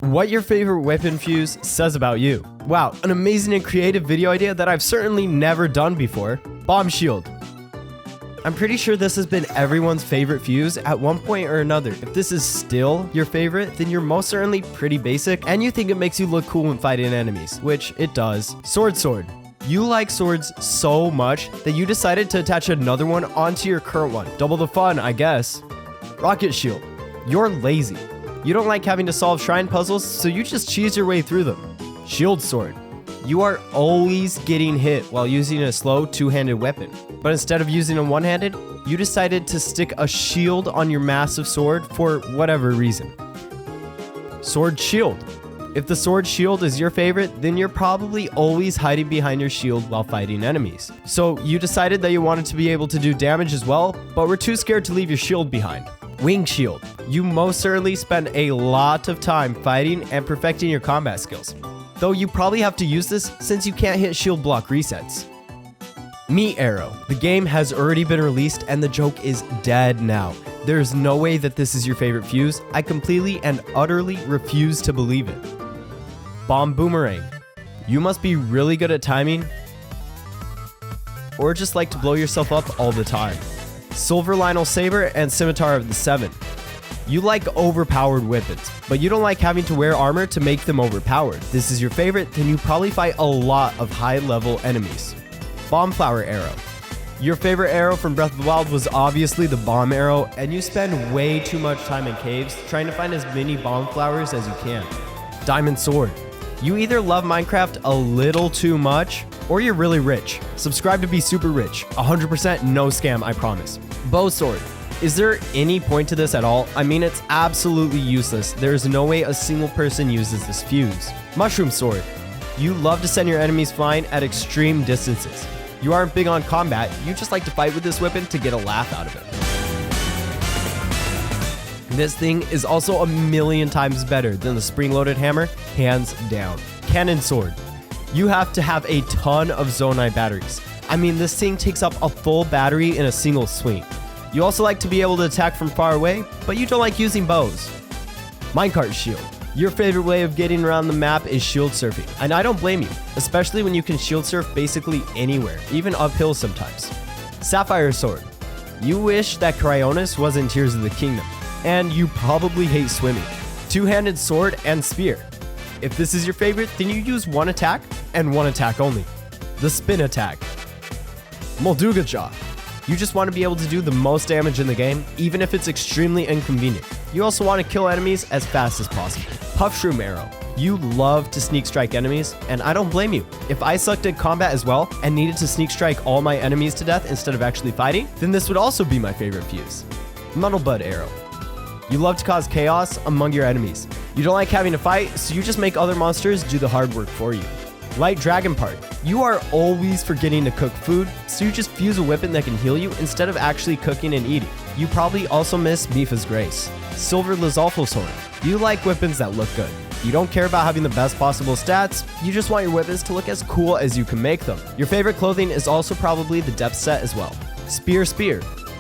What your favorite weapon fuse says about you. Wow, an amazing and creative video idea that I've certainly never done before. Bomb shield. I'm pretty sure this has been everyone's favorite fuse at one point or another. If this is still your favorite, then you're most certainly pretty basic and you think it makes you look cool when fighting enemies, which it does. Sword. You like swords so much that you decided to attach another one onto your current one. Double the fun, I guess. Rocket shield. You're lazy. You don't like having to solve shrine puzzles, so you just cheese your way through them. Shield sword. You are always getting hit while using a slow two-handed weapon. But instead of using a one-handed, you decided to stick a shield on your massive sword for whatever reason. Sword shield. If the sword shield is your favorite, then you're probably always hiding behind your shield while fighting enemies. So you decided that you wanted to be able to do damage as well, but were too scared to leave your shield behind. Wing shield. You most certainly spend a lot of time fighting and perfecting your combat skills, though you probably have to use this since you can't hit shield block resets. Meat arrow. The game has already been released and the joke is dead now. There is no way that this is your favorite fuse. I completely and utterly refuse to believe it. Bomb boomerang. You must be really good at timing or just like to blow yourself up all the time. Silver Lionel Saber and Scimitar of the Seven. You like overpowered weapons, but you don't like having to wear armor to make them overpowered. This is your favorite, then you probably fight a lot of high-level enemies. Bomb flower arrow. Your favorite arrow from Breath of the Wild was obviously the bomb arrow, and you spend way too much time in caves trying to find as many bomb flowers as you can. Diamond sword. You either love Minecraft a little too much, or you're really rich. Subscribe to be super rich. 100% no scam, I promise. Bow sword. Is there any point to this at all? I mean, it's absolutely useless. There is no way a single person uses this fuse. Mushroom sword. You love to send your enemies flying at extreme distances. You aren't big on combat, you just like to fight with this weapon to get a laugh out of it. This thing is also a million times better than the spring-loaded hammer, hands down. Cannon sword. You have to have a ton of Zonw batteries. I mean, this thing takes up a full battery in a single swing. You also like to be able to attack from far away, but you don't like using bows. Minecart shield. Your favorite way of getting around the map is shield surfing, and I don't blame you, especially when you can shield surf basically anywhere, even uphill sometimes. Sapphire sword. You wish that Cryonis was in Tears of the Kingdom, and you probably hate swimming. Two-handed sword and spear. If this is your favorite, then you use one attack and one attack only. The spin attack. Molduga jaw. You just want to be able to do the most damage in the game, even if it's extremely inconvenient. You also want to kill enemies as fast as possible. Puffshroom arrow. You love to sneak strike enemies, and I don't blame you. If I sucked at combat as well and needed to sneak strike all my enemies to death instead of actually fighting, then this would also be my favorite fuse. Muddlebud arrow. You love to cause chaos among your enemies. You don't like having to fight, so you just make other monsters do the hard work for you. Light Dragon Part. You are always forgetting to cook food, so you just fuse a weapon that can heal you instead of actually cooking and eating. You probably also miss Mipha's Grace. Silver Lizalfos Horn. You like weapons that look good. You don't care about having the best possible stats, you just want your weapons to look as cool as you can make them. Your favorite clothing is also probably the depth set as well. Spear.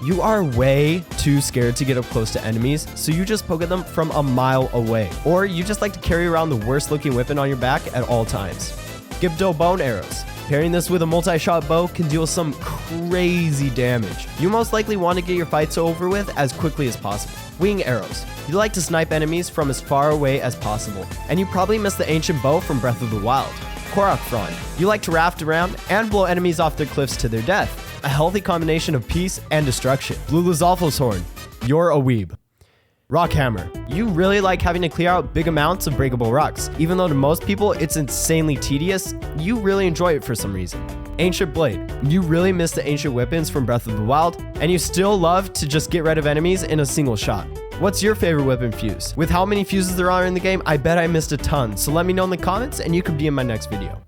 You are way too scared to get up close to enemies, so you just poke at them from a mile away. Or you just like to carry around the worst looking weapon on your back at all times. Gibdo bone arrows. Pairing this with a multi-shot bow can deal some crazy damage. You most likely want to get your fights over with as quickly as possible. Wing arrows. You like to snipe enemies from as far away as possible, and you probably missed the ancient bow from Breath of the Wild. Korok Frond. You like to raft around and blow enemies off their cliffs to their death. A healthy combination of peace and destruction. Blue Lizalfos Horn. You're a weeb. Rock hammer. You really like having to clear out big amounts of breakable rocks. Even though to most people it's insanely tedious, you really enjoy it for some reason. Ancient blade. You really miss the ancient weapons from Breath of the Wild, and you still love to just get rid of enemies in a single shot. What's your favorite weapon fuse? With how many fuses there are in the game, I bet I missed a ton, so let me know in the comments and you could be in my next video.